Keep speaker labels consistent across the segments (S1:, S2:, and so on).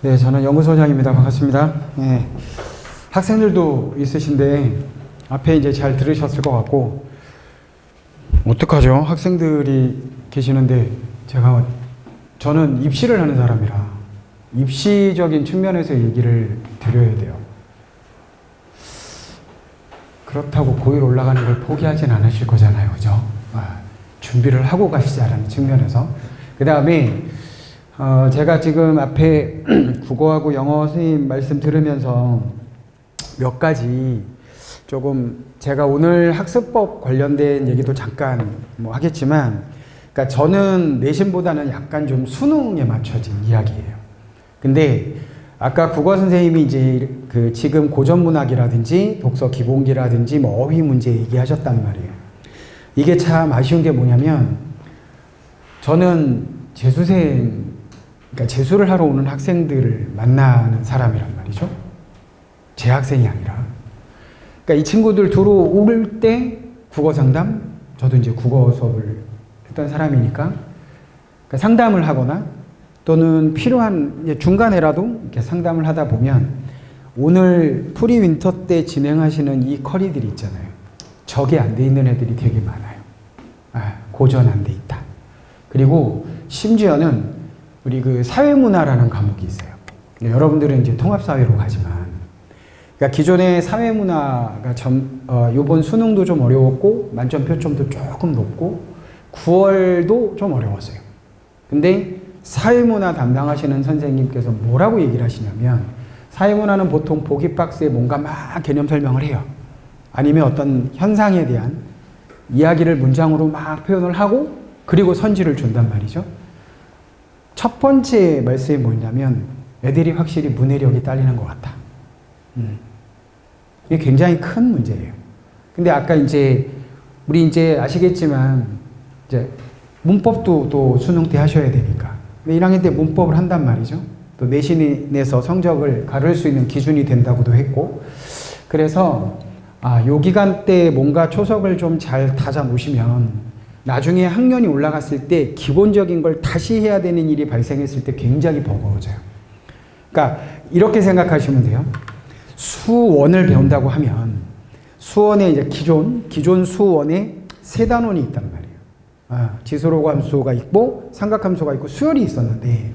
S1: 네, 저는 연구소장입니다. 반갑습니다. 네, 학생들도 있으신데 앞에 이제 잘 들으셨을 것 같고 어떡하죠? 학생들이 계시는데 저는 입시를 하는 사람이라 입시적인 측면에서 얘기를 드려야 돼요. 그렇다고 고일 올라가는 걸 포기하진 않으실 거잖아요. 그죠? 준비를 하고 가시자라는 측면에서. 그 다음에 제가 지금 앞에 국어하고 영어 선생님 말씀 들으면서 몇 가지 조금 제가 오늘 학습법 관련된 얘기도 잠깐 뭐 하겠지만, 그러니까 저는 내신보다는 약간 좀 수능에 맞춰진 이야기예요. 근데 아까 국어 선생님이 이제 그 지금 고전문학이라든지 독서 기본기라든지 뭐 어휘 문제 얘기하셨단 말이에요. 이게 참 아쉬운 게 뭐냐면 저는 재수생, 그러니까 재수를 하러 오는 학생들을 만나는 사람이란 말이죠. 재학생이 아니라. 그러니까 이 친구들 들어올 때 국어 상담, 저도 이제 국어 수업을 했던 사람이니까 그러니까 상담을 하거나 또는 필요한 중간에라도 이렇게 상담을 하다 보면 오늘 프리 윈터 때 진행하시는 이 커리들이 있잖아요. 적이 안 돼 있는 애들이 되게 많아요. 고전 안 돼 있다. 그리고 심지어는 우리 그 사회문화라는 과목이 있어요. 여러분들은 이제 통합사회로 가지만, 그러니까 기존의 사회문화가 요번 수능도 좀 어려웠고, 만점표점도 조금 높고, 9월도 좀 어려웠어요. 근데 사회문화 담당하시는 선생님께서 뭐라고 얘기를 하시냐면, 사회문화는 보통 보기 박스에 뭔가 막 개념 설명을 해요. 아니면 어떤 현상에 대한 이야기를 문장으로 막 표현을 하고, 그리고 선지를 준단 말이죠. 첫 번째 말씀이 뭐냐면 애들이 확실히 문해력이 딸리는 것 같다. 이게 굉장히 큰 문제예요. 근데 아까 우리 이제 아시겠지만 이제 문법도 또 수능 때 하셔야 되니까. 1학년 때 문법을 한단 말이죠. 또 내신에서 성적을 가를 수 있는 기준이 된다고도 했고. 그래서 요 기간 때 뭔가 초석을 좀 잘 다져 놓으시면 나중에 학년이 올라갔을 때 기본적인 걸 다시 해야 되는 일이 발생했을 때 굉장히 버거워져요. 그러니까 이렇게 생각하시면 돼요. 수원을 배운다고 하면 수원에 이제 기존 수원에 세 단원이 있단 말이에요. 지수로 함수가 있고 삼각함수가 있고 수열이 있었는데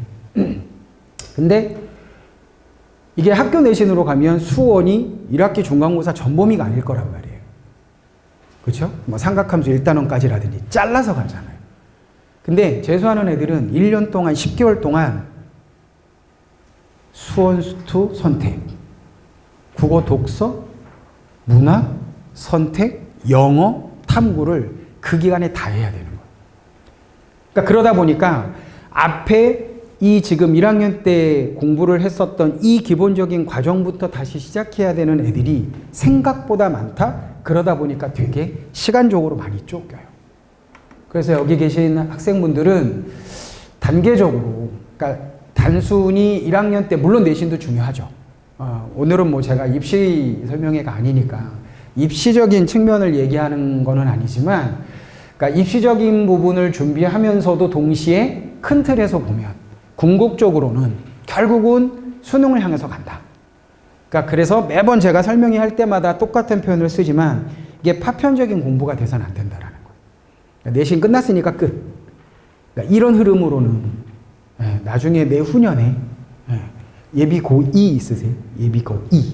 S1: 근데 이게 학교 내신으로 가면 수원이 1학기 중간고사 전범위가 아닐 거란 말이에요. 그렇죠? 뭐 삼각함수 1단원까지라든지 잘라서 가잖아요. 근데 재수하는 애들은 1년 동안 10개월 동안 수원, 수투, 선택, 국어, 독서, 문학, 선택, 영어, 탐구를 그 기간에 다 해야 되는 거예요. 그러니까 그러다 보니까 앞에 이 지금 1학년 때 공부를 했었던 이 기본적인 과정부터 다시 시작해야 되는 애들이 생각보다 많다? 그러다 보니까 되게 시간적으로 많이 쫓겨요. 그래서 여기 계신 학생분들은 단계적으로, 그러니까 단순히 1학년 때, 물론 내신도 중요하죠. 오늘은 뭐 제가 입시 설명회가 아니니까 입시적인 측면을 얘기하는 거는 아니지만, 그러니까 입시적인 부분을 준비하면서도 동시에 큰 틀에서 보면 궁극적으로는 결국은 수능을 향해서 간다. 그러니까 그래서 매번 제가 설명회 할 때마다 똑같은 표현을 쓰지만 이게 파편적인 공부가 돼서는 안 된다라는 거예요. 그러니까 내신 끝났으니까 끝. 그러니까 이런 흐름으로는 나중에 내후년에 예비 고2 있으세요? 예비 고2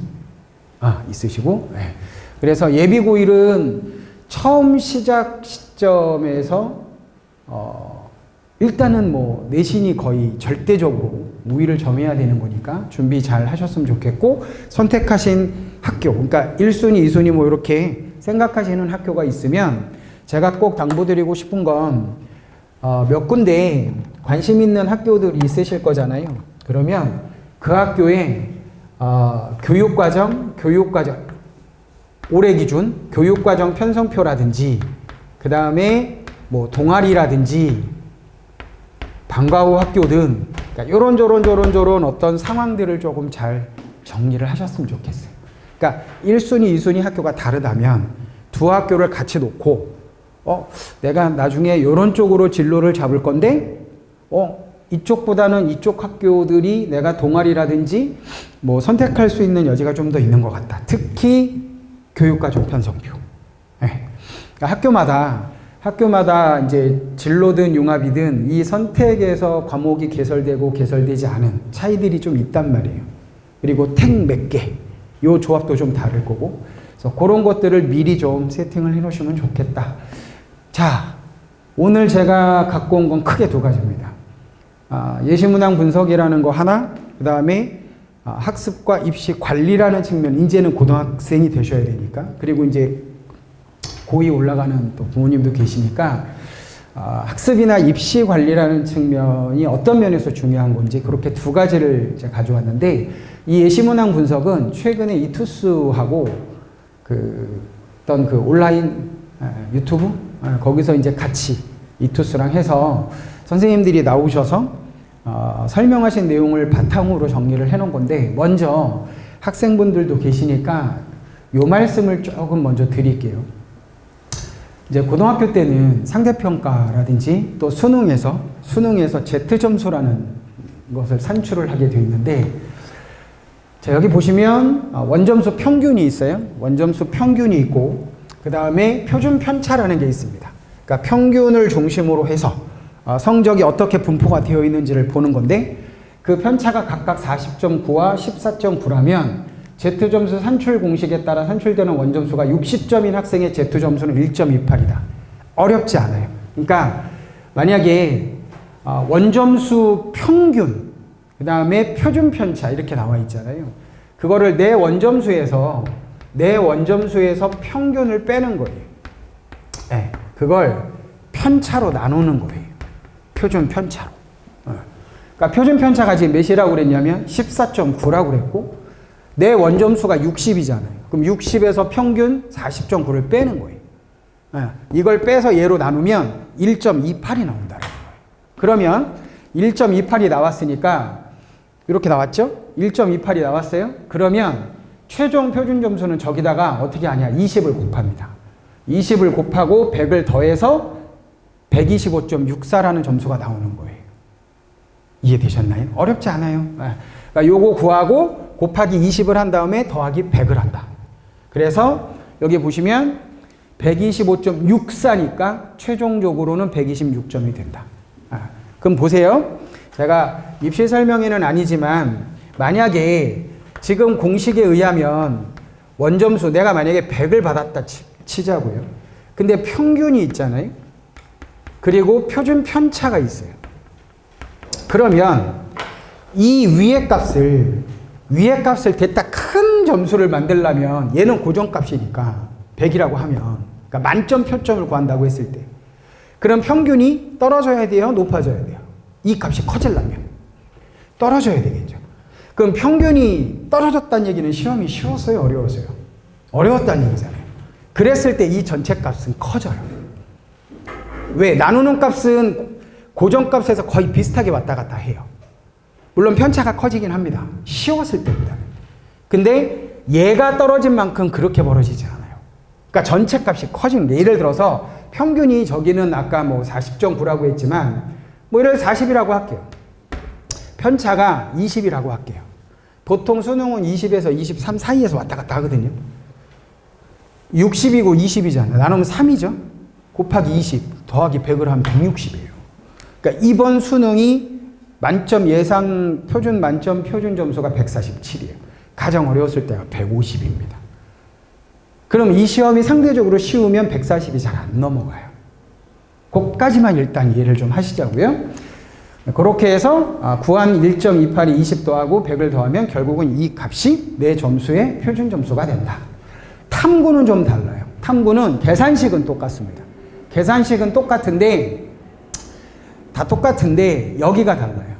S1: 있으시고, 그래서 예비 고1은 처음 시작 시점에서 일단은 뭐 내신이 거의 절대적으로 우위를 점해야 되는 거니까 준비 잘 하셨으면 좋겠고, 선택하신 학교, 그러니까 1순위, 2순위 뭐 이렇게 생각하시는 학교가 있으면 제가 꼭 당부드리고 싶은 건 몇 군데 관심 있는 학교들이 있으실 거잖아요. 그러면 그 학교에 교육과정 올해 기준 교육과정 편성표라든지 그 다음에 뭐 동아리라든지 방과 후 학교 등 그러니까 요런 어떤 상황들을 조금 잘 정리를 하셨으면 좋겠어요. 그러니까 1순위, 2순위 학교가 다르다면 두 학교를 같이 놓고 내가 나중에 요런 쪽으로 진로를 잡을 건데 이쪽보다는 이쪽 학교들이 내가 동아리라든지 뭐 선택할 수 있는 여지가 좀 더 있는 것 같다. 특히 교육과 종편성교. 네. 그러니까 학교마다 이제 진로든 융합이든 이 선택에서 과목이 개설되고 개설되지 않은 차이들이 좀 있단 말이에요. 그리고 택 몇 개, 요 조합도 좀 다를 거고. 그래서 그런 것들을 미리 좀 세팅을 해 놓으시면 좋겠다. 자, 오늘 제가 갖고 온 건 크게 두 가지입니다. 예시문항 분석이라는 거 하나, 그 다음에 학습과 입시 관리라는 측면, 이제는 고등학생이 되셔야 되니까, 그리고 이제 고2 올라가는 또 부모님도 계시니까, 학습이나 입시 관리라는 측면이 어떤 면에서 중요한 건지 그렇게 두 가지를 제가 가져왔는데, 이 예시문항 분석은 최근에 이투스하고 어떤 온라인 유튜브 거기서 이제 같이 이투스랑 해서 선생님들이 나오셔서 설명하신 내용을 바탕으로 정리를 해놓은 건데, 먼저 학생분들도 계시니까 요 말씀을 조금 먼저 드릴게요. 이제 고등학교 때는 상대평가라든지 또 수능에서 Z점수라는 것을 산출을 하게 되어 있는데, 자, 여기 보시면 원점수 평균이 있어요. 원점수 평균이 있고, 그 다음에 표준 편차라는 게 있습니다. 그러니까 평균을 중심으로 해서 성적이 어떻게 분포가 되어 있는지를 보는 건데, 그 편차가 각각 40.9와 14.9라면 Z점수 산출 공식에 따라 산출되는 원점수가 60점인 학생의 Z점수는 1.28이다. 어렵지 않아요. 그러니까 만약에 원점수 평균, 그 다음에 표준 편차 이렇게 나와 있잖아요. 그거를 내 원점수에서 평균을 빼는 거예요. 네, 그걸 편차로 나누는 거예요. 표준 편차로. 그러니까 표준 편차가 지금 몇이라고 그랬냐면 14.9라고 그랬고, 내 원점수가 60이잖아요. 그럼 60에서 평균 40.9를 빼는 거예요. 이걸 빼서 얘로 나누면 1.28이 나온다는 거예요. 그러면 1.28이 나왔으니까 이렇게 나왔죠? 1.28이 나왔어요? 그러면 최종 표준 점수는 저기다가 어떻게 하냐? 20을 곱합니다. 20을 곱하고 100을 더해서 125.64라는 점수가 나오는 거예요. 이해되셨나요? 어렵지 않아요. 그러니까 요거 구하고 곱하기 20을 한 다음에 더하기 100을 한다. 그래서 여기 보시면 125.64니까 최종적으로는 126점이 된다. 그럼 보세요. 제가 입시 설명에는 아니지만 만약에 지금 공식에 의하면 원점수 내가 만약에 100을 받았다 치자고요. 근데 평균이 있잖아요. 그리고 표준 편차가 있어요. 그러면 이 위의 값을 됐다 큰 점수를 만들려면 얘는 고정값이니까 100이라고 하면, 그러니까 만점 표점을 구한다고 했을 때, 그럼 평균이 떨어져야 돼요? 높아져야 돼요? 이 값이 커지려면 떨어져야 되겠죠. 그럼 평균이 떨어졌다는 얘기는 시험이 쉬웠어요? 어려웠어요? 어려웠다는 얘기잖아요. 그랬을 때 이 전체 값은 커져요. 왜? 나누는 값은 고정값에서 거의 비슷하게 왔다 갔다 해요. 물론 편차가 커지긴 합니다. 쉬웠을 때보다는. 근데 얘가 떨어진 만큼 그렇게 벌어지지 않아요. 그러니까 전체 값이 커지는 게, 예를 들어서 평균이 저기는 아까 뭐 40.9라고 했지만 뭐 이를 40이라고 할게요. 편차가 20이라고 할게요. 보통 수능은 20에서 23 사이에서 왔다 갔다 하거든요. 60이고 20이잖아요. 나누면 3이죠. 곱하기 20 더하기 100을 하면 160이에요. 그러니까 이번 수능이 만점 예상 표준 만점 표준 점수가 147이에요. 가장 어려웠을 때가 150입니다. 그럼 이 시험이 상대적으로 쉬우면 140이 잘 안 넘어가요. 그것까지만 일단 이해를 좀 하시자고요. 그렇게 해서 구한 1.28이 20 더하고 100을 더하면 결국은 이 값이 내 점수의 표준 점수가 된다. 탐구는 좀 달라요. 탐구는 계산식은 똑같습니다. 계산식은 똑같은데 다 똑같은데 여기가 달라요.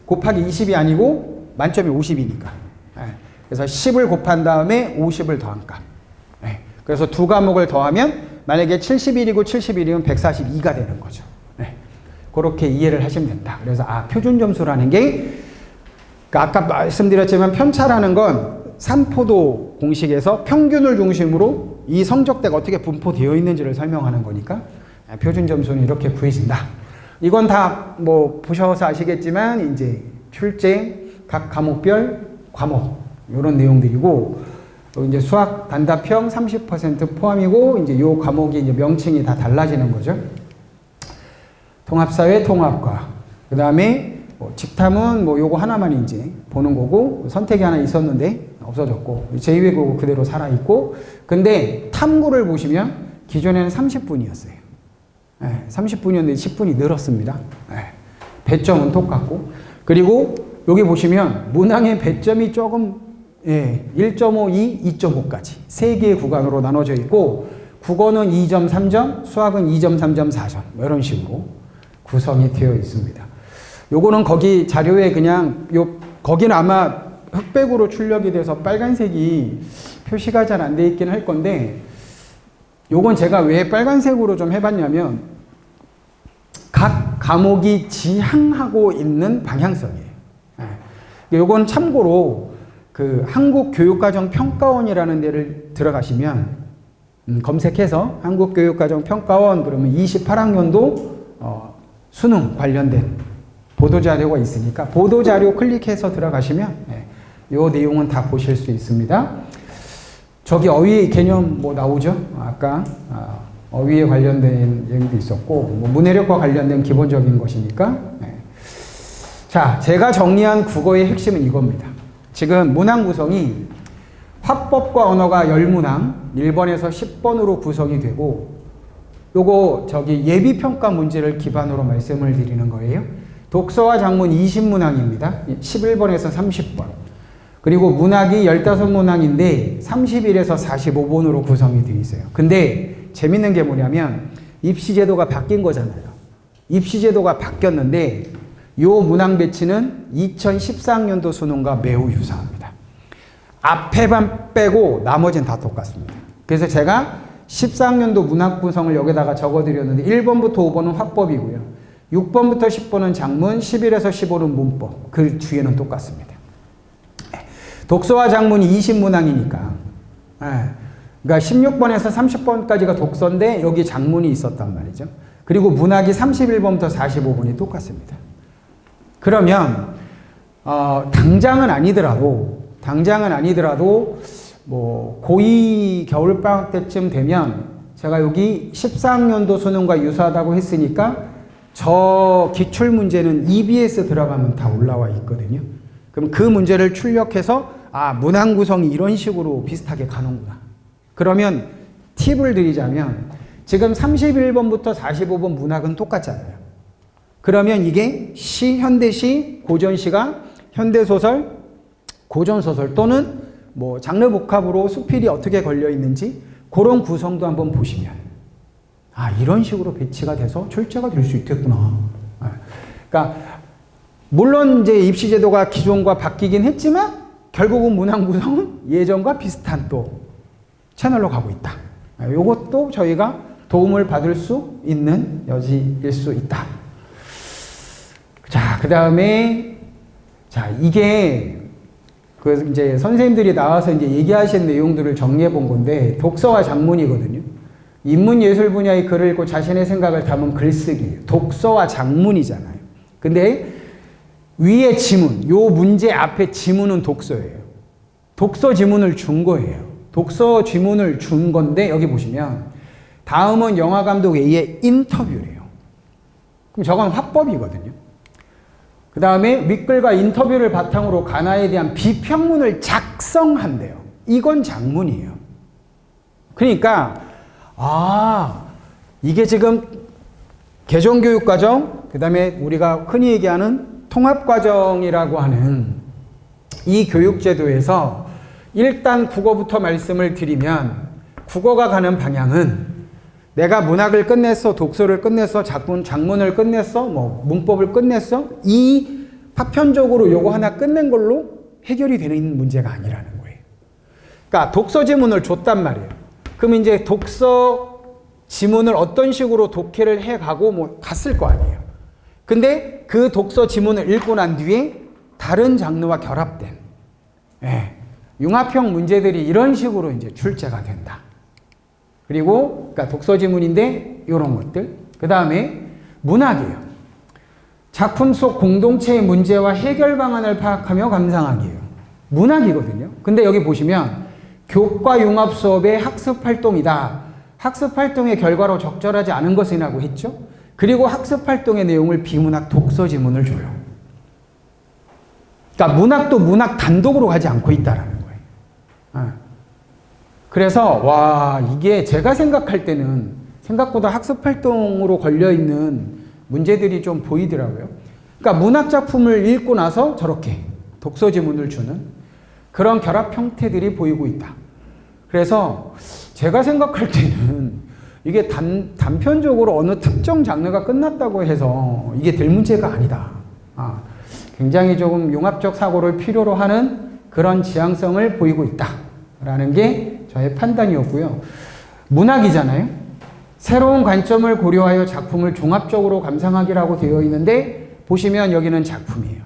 S1: 곱하기 20이 아니고 만점이 50이니까. 그래서 10을 곱한 다음에 50을 더한 값. 그래서 두 과목을 더하면 만약에 71이고 71이면 142가 되는 거죠. 그렇게 이해를 하시면 된다. 그래서 표준 점수라는 게, 그러니까 아까 말씀드렸지만 편차라는 건 산포도 공식에서 평균을 중심으로 이 성적대가 어떻게 분포되어 있는지를 설명하는 거니까 표준 점수는 이렇게 구해진다. 이건 다 뭐 보셔서 아시겠지만 이제 출제 각 과목별 과목 이런 내용들이고 이제 수학 단답형 30% 포함이고 이제 요 과목이 이제 명칭이 다 달라지는 거죠. 통합사회 통합과 그다음에 뭐 직탐은 뭐 요거 하나만 이제 보는 거고 선택이 하나 있었는데 없어졌고 제2외국어 그대로 살아 있고 근데 탐구를 보시면 기존에는 30분이었어요. 30분이었는데 10분이 늘었습니다. 배점은 똑같고 그리고 여기 보시면 문항의 배점이 조금 1.5, 2, 2.5까지 3개의 구간으로 나눠져 있고 국어는 2점, 3점, 수학은 2점, 3점, 4점 이런 식으로 구성이 되어 있습니다. 요거는 거기 자료에 그냥 거기는 아마 흑백으로 출력이 돼서 빨간색이 표시가 잘 안 돼 있긴 할 건데 요건 제가 왜 빨간색으로 좀 해봤냐면 각 과목이 지향하고 있는 방향성이에요. 요건 참고로 그 한국교육과정평가원이라는 데를 들어가시면 검색해서 한국교육과정평가원 그러면 28학년도 수능 관련된 보도자료가 있으니까 보도자료 클릭해서 들어가시면 요 내용은 다 보실 수 있습니다. 저기 어휘 개념 뭐 나오죠? 아까 어휘에 관련된 내용도 있었고 뭐 문해력과 관련된 기본적인 것이니까 자, 제가 정리한 국어의 핵심은 이겁니다. 지금 문항 구성이 화법과 언어가 10문항 1번에서 10번으로 구성이 되고 요거 저기 예비평가 문제를 기반으로 말씀을 드리는 거예요. 독서와 작문 20문항입니다. 11번에서 30번. 그리고 문학이 15문항인데 31에서 45번으로 구성이 되어 있어요. 근데 재밌는 게 뭐냐면 입시제도가 바뀐 거잖아요. 입시제도가 바뀌었는데 요 문항 배치는 2014학년도 수능과 매우 유사합니다. 앞에만 빼고 나머지는 다 똑같습니다. 그래서 제가 14학년도 문학 구성을 여기다가 적어드렸는데 1번부터 5번은 화법이고요. 6번부터 10번은 작문, 11에서 15는 문법. 그 뒤에는 똑같습니다. 독서와 작문이 20문항이니까. 그러니까 16번에서 30번까지가 독서인데 여기 작문이 있었단 말이죠. 그리고 문학이 31번부터 45번이 똑같습니다. 그러면 당장은 아니더라도 뭐 고2 겨울방학 때쯤 되면 제가 여기 14학년도 수능과 유사하다고 했으니까 저 기출문제는 EBS 들어가면 다 올라와 있거든요. 그럼 그 문제를 출력해서 문항 구성이 이런 식으로 비슷하게 가는구나. 그러면 팁을 드리자면 지금 31번부터 45번 문학은 똑같잖아요. 그러면 이게 현대시, 고전시가 현대소설, 고전소설 또는 뭐 장르 복합으로 수필이 어떻게 걸려 있는지 그런 구성도 한번 보시면 이런 식으로 배치가 돼서 출제가 될 수 있겠구나. 그러니까 물론 이제 입시제도가 기존과 바뀌긴 했지만 결국은 문항 구성은 예전과 비슷한 또 채널로 가고 있다. 이것도 저희가 도움을 받을 수 있는 여지일 수 있다. 자, 그 다음에 이게 이제 선생님들이 나와서 이제 얘기하신 내용들을 정리해 본 건데 독서와 작문이거든요. 인문예술 분야의 글을 읽고 자신의 생각을 담은 글쓰기예요. 독서와 작문이잖아요. 근데 위에 지문, 요 문제 앞에 지문은 독서예요. 독서 지문을 준 거예요. 독서 지문을 준 건데 여기 보시면 다음은 영화감독 A의 인터뷰래요. 그럼 저건 화법이거든요. 그 다음에 밑글과 인터뷰를 바탕으로 가나에 대한 비평문을 작성한대요. 이건 작문이에요. 그러니까 이게 지금 개정교육과정, 그 다음에 우리가 흔히 얘기하는 통합과정이라고 하는 이 교육제도에서 일단 국어부터 말씀을 드리면 국어가 가는 방향은 내가 문학을 끝냈어, 독서를 끝냈어, 작문을 끝냈어, 뭐 문법을 끝냈어, 이 파편적으로 요거 하나 끝낸 걸로 해결이 되는 문제가 아니라는 거예요. 그러니까 독서 지문을 줬단 말이에요. 그럼 이제 독서 지문을 어떤 식으로 독해를 해가고 뭐 갔을 거 아니에요. 근데 그 독서 지문을 읽고 난 뒤에 다른 장르와 결합된 융합형 문제들이 이런 식으로 이제 출제가 된다. 그리고 그러니까 독서 지문인데 이런 것들. 그 다음에 문학이에요. 작품 속 공동체의 문제와 해결 방안을 파악하며 감상하기예요. 문학이거든요. 근데 여기 보시면 교과 융합 수업의 학습 활동이다. 학습 활동의 결과로 적절하지 않은 것이라고 했죠. 그리고 학습 활동의 내용을 비문학 독서 지문을 줘요. 그러니까 문학도 문학 단독으로 가지 않고 있다라는 거예요. 그래서 와, 이게 제가 생각할 때는 생각보다 학습 활동으로 걸려 있는 문제들이 좀 보이더라고요. 그러니까 문학 작품을 읽고 나서 저렇게 독서 지문을 주는 그런 결합 형태들이 보이고 있다. 그래서 제가 생각할 때는 이게 단편적으로 어느 특정 장르가 끝났다고 해서 이게 될 문제가 아니다. 굉장히 조금 융합적 사고를 필요로 하는 그런 지향성을 보이고 있다라는 게 저의 판단이었고요. 문학이잖아요. 새로운 관점을 고려하여 작품을 종합적으로 감상하기라고 되어 있는데 보시면 여기는 작품이에요.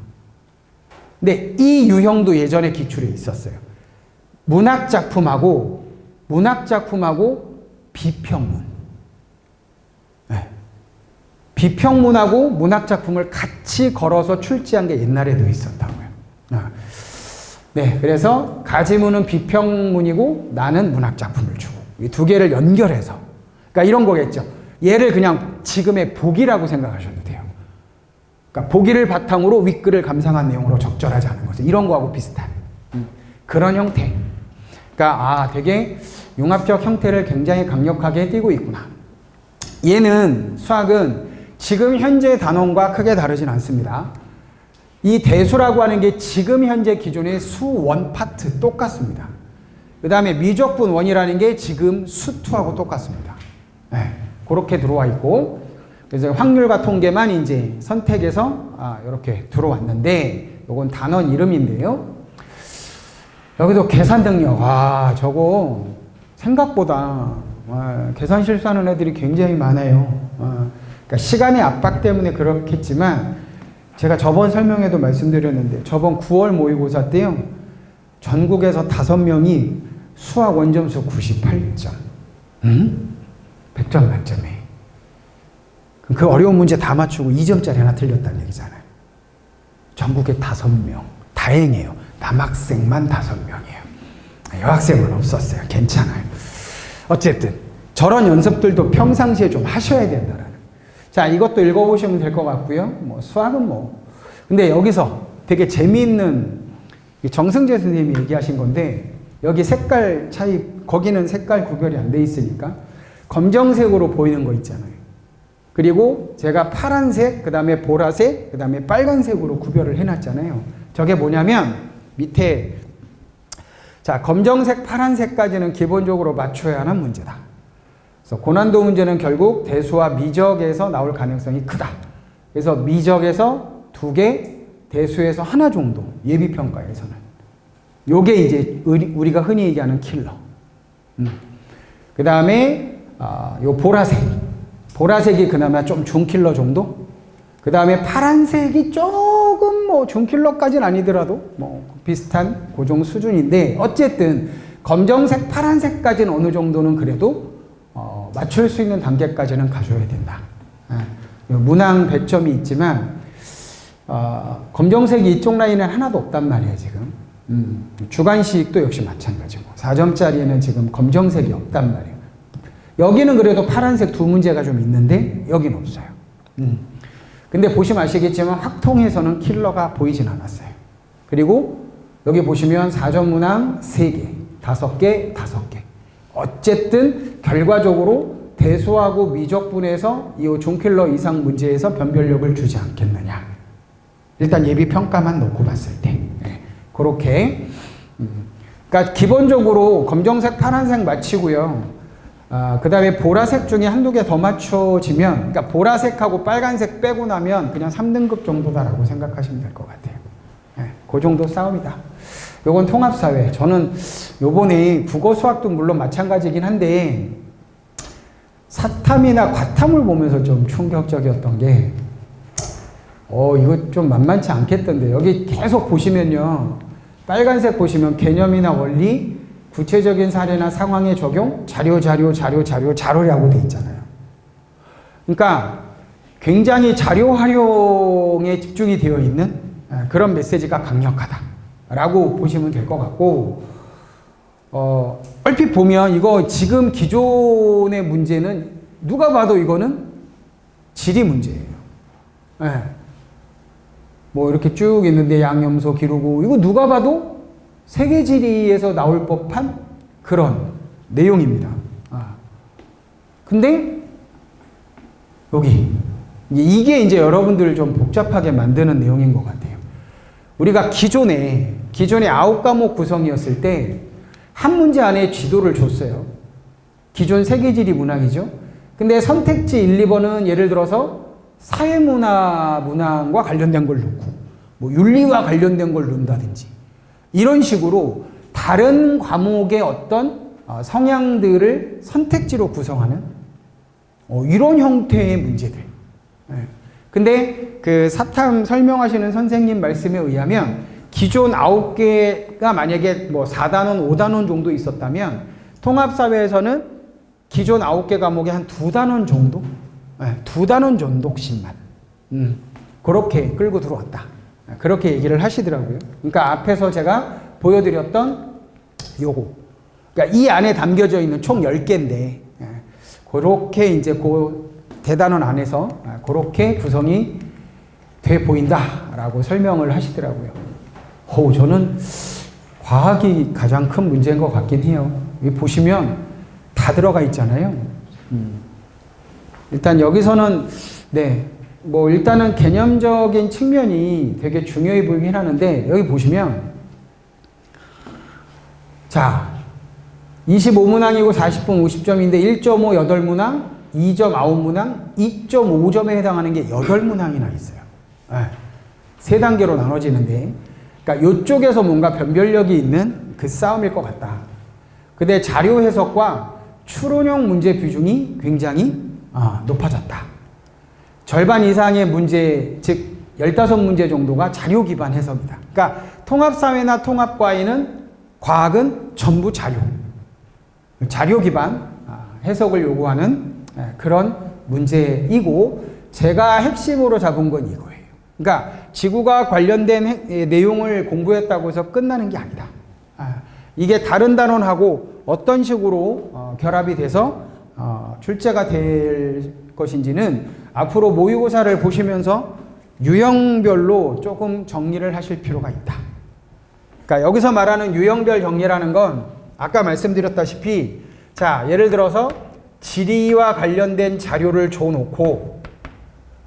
S1: 근데 이 유형도 예전에 기출에 있었어요. 문학 작품하고 비평문. 네. 비평문하고 문학 작품을 같이 걸어서 출제한 게 옛날에도 있었다고요. 네, 그래서 가지문은 비평문이고 나는 문학 작품을 주고 이 두 개를 연결해서, 그러니까 이런 거겠죠. 얘를 그냥 지금의 보기라고 생각하셔도 돼요. 그러니까 보기를 바탕으로 윗글을 감상한 내용으로 적절하지 않은 것을 이런 거하고 비슷한 그런 형태. 그러니까 되게 융합적 형태를 굉장히 강력하게 띠고 있구나. 얘는 수학은 지금 현재 단원과 크게 다르진 않습니다. 이 대수라고 하는 게 지금 현재 기존의 수원 파트 똑같습니다. 그 다음에 미적분 원이라는 게 지금 수투하고 똑같습니다. 네, 그렇게 들어와 있고, 그래서 확률과 통계만 이제 선택해서 이렇게 들어왔는데, 요건 단원 이름인데요. 여기도 계산 능력, 저거 생각보다 계산 실수하는 애들이 굉장히 많아요. 그러니까 시간의 압박 때문에 그렇겠지만, 제가 저번 설명에도 말씀드렸는데, 저번 9월 모의고사 때요, 전국에서 5명이 수학 원점수 98점. 100점 만점에. 그 어려운 문제 다 맞추고 2점짜리 하나 틀렸다는 얘기잖아요. 전국에 5명. 다행이에요. 남학생만 5명이에요. 여학생은 없었어요. 괜찮아요. 어쨌든 저런 연습들도 평상시에 좀 하셔야 된다라는. 자, 이것도 읽어보시면 될 것 같고요. 수학은 근데 여기서 되게 재미있는 정승재 선생님이 얘기하신 건데, 여기 색깔 차이, 거기는 색깔 구별이 안 돼 있으니까 검정색으로 보이는 거 있잖아요. 그리고 제가 파란색, 그 다음에 보라색, 그 다음에 빨간색으로 구별을 해놨잖아요. 저게 뭐냐면 밑에, 자, 검정색, 파란색까지는 기본적으로 맞춰야 하는 문제다. 그래서 고난도 문제는 결국 대수와 미적에서 나올 가능성이 크다. 그래서 미적에서 2개, 대수에서 하나 정도, 예비평가에서는. 요게 이제 우리가 흔히 얘기하는 킬러. 그 다음에 요 보라색. 보라색이 그나마 좀 중킬러 정도? 그 다음에 파란색이 조금 중킬러까지는 아니더라도 비슷한 고정 수준인데, 어쨌든 검정색, 파란색까지는 어느 정도는 그래도 맞출 수 있는 단계까지는 가져야 된다. 문항 100점이 있지만 검정색이 이쪽 라인은 하나도 없단 말이에요, 지금. 주관식도 역시 마찬가지고 4점짜리에는 지금 검정색이 없단 말이에요. 여기는 그래도 파란색 2문제가 좀 있는데 여기는 없어요. 근데 보시면 아시겠지만 확통에서는 킬러가 보이진 않았어요. 그리고 여기 보시면 4점 문항 3개, 5개, 5개. 어쨌든 결과적으로 대수하고 미적분에서 이 중킬러 이상 문제에서 변별력을 주지 않겠느냐. 일단 예비평가만 놓고 봤을 때. 그렇게. 그러니까 기본적으로 검정색, 파란색 맞히고요. 그 다음에 보라색 중에 한두 개 더 맞춰지면, 그러니까 보라색하고 빨간색 빼고 나면 그냥 3등급 정도다라고 생각하시면 될 것 같아요. 그 정도 싸움이다. 요건 통합사회. 저는 요번에 국어 수학도 물론 마찬가지긴 한데, 사탐이나 과탐을 보면서 좀 충격적이었던 게, 이거 좀 만만치 않겠던데. 여기 계속 보시면요. 빨간색 보시면 개념이나 원리, 구체적인 사례나 상황의 적용, 자료라고 돼 있잖아요. 그러니까 굉장히 자료 활용에 집중이 되어 있는 그런 메시지가 강력하다라고 보시면 될 것 같고, 얼핏 보면 이거 지금 기존의 문제는 누가 봐도 이거는 지리 문제예요. 뭐 이렇게 쭉 있는데 양염소 기르고, 이거 누가 봐도 세계지리에서 나올 법한 그런 내용입니다. 근데 여기 이게 이제 여러분들을 좀 복잡하게 만드는 내용인 것 같아요. 우리가 기존에 9과목 구성이었을 때 한 문제 안에 지도를 줬어요. 기존 세계지리 문항이죠. 근데 선택지 1, 2번은 예를 들어서 문항과 관련된 걸 놓고, 뭐 윤리와 관련된 걸 놓는다든지, 이런 식으로 다른 과목의 어떤 성향들을 선택지로 구성하는 이런 형태의 문제들. 근데 그 사탐 설명하시는 선생님 말씀에 의하면 기존 9개가 만약에 뭐 4단원, 5단원 정도 있었다면 통합사회에서는 기존 9개 과목에 한 2단원 정도? 2단원 정도씩만 그렇게 끌고 들어왔다. 그렇게 얘기를 하시더라고요. 그러니까 앞에서 제가 보여드렸던 요거, 그러니까 이 안에 담겨져 있는 총 10개인데 그렇게 이제 그 대단원 안에서 그렇게 구성이 돼 보인다라고 설명을 하시더라고요. 저는 과학이 가장 큰 문제인 것 같긴 해요. 여기 보시면 다 들어가 있잖아요. 일단 여기서는 뭐 일단은 개념적인 측면이 되게 중요해 보이긴 하는데, 여기 보시면 자 25문항이고 40분 50점인데 1.5 8문항, 2점 9문항, 2.5점에 해당하는 게 8문항이나 있어요. 3단계로 나눠지는데, 그러니까 이쪽에서 뭔가 변별력이 있는 그 싸움일 것 같다. 근데 자료 해석과 추론형 문제 비중이 굉장히 높아졌다. 절반 이상의 문제, 즉 15문제 정도가 자료 기반 해석이다. 그러니까 통합사회나 통합과에는 과학은 전부 자료 기반 해석을 요구하는 그런 문제이고, 제가 핵심으로 잡은 건 이거예요. 그러니까 지구과 관련된 내용을 공부했다고 해서 끝나는 게 아니다. 이게 다른 단원하고 어떤 식으로 결합이 돼서 출제가 될 것인지는 앞으로 모의고사를 보시면서 유형별로 조금 정리를 하실 필요가 있다. 그러니까 여기서 말하는 유형별 정리라는 건 아까 말씀드렸다시피, 자 예를 들어서 지리와 관련된 자료를 줘놓고,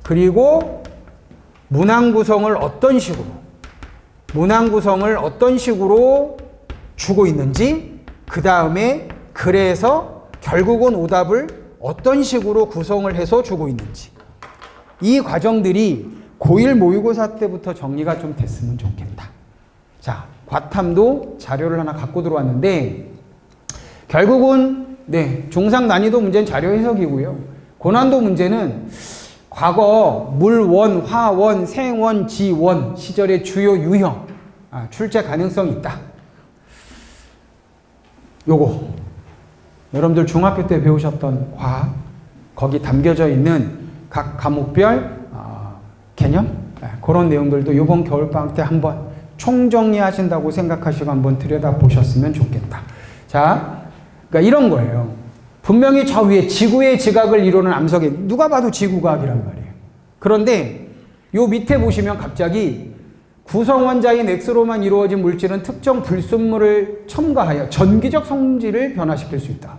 S1: 그리고 문항 구성을 어떤 식으로 주고 있는지, 그 다음에 그래서 결국은 오답을 어떤 식으로 구성을 해서 주고 있는지, 이 과정들이 고1 모의고사 때부터 정리가 좀 됐으면 좋겠다. 자, 과탐도 자료를 하나 갖고 들어왔는데, 결국은 중상 난이도 문제는 자료 해석이고요. 고난도 문제는 과거 물원, 화원, 생원, 지원 시절의 주요 유형 출제 가능성이 있다. 요거 여러분들 중학교 때 배우셨던 과학, 거기 담겨져 있는 각 과목별 개념, 그런 내용들도 이번 겨울방학 때 한번 총정리하신다고 생각하시고 한번 들여다보셨으면 좋겠다. 자, 그러니까 이런 거예요. 분명히 저 위에 지구의 지각을 이루는 암석에 누가 봐도 지구과학이란 말이에요. 그런데 요 밑에 보시면 갑자기 구성원자인 X로만 이루어진 물질은 특정 불순물을 첨가하여 전기적 성질을 변화시킬 수 있다.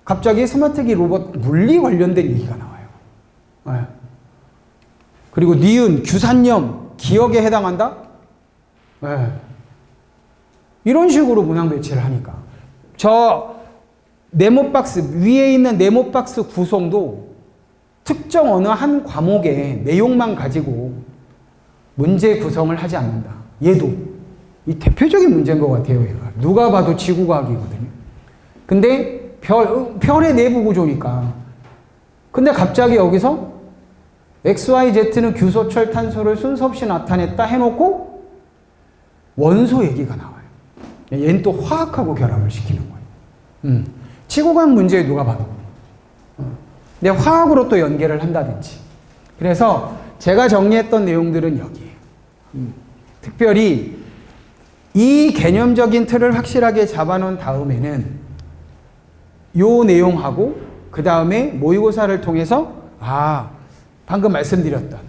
S1: 갑자기 스마트기 로봇 물리 관련된 얘기가 나와요. 그리고 니은, 규산염, 기억에 해당한다? 이런 식으로 문항 배치를 하니까 저 네모박스, 위에 있는 네모박스 구성도 특정 어느 한 과목의 내용만 가지고 문제 구성을 하지 않는다. 얘도 이 대표적인 문제인 것 같아요. 얘가 누가 봐도 지구과학이거든요. 근데 별의 내부 구조니까. 근데 갑자기 여기서 XYZ는 규소철 탄소를 순서 없이 나타냈다 해놓고 원소 얘기가 나와요. 얘는 또 화학하고 결합을 시키는 거예요. 지구과학 문제에 누가 봐도. 근데 화학으로 또 연계를 한다든지. 그래서 제가 정리했던 내용들은 여기에요. 특별히 이 개념적인 틀을 확실하게 잡아놓은 다음에는 요 내용하고 그 다음에 모의고사를 통해서 방금 말씀드렸던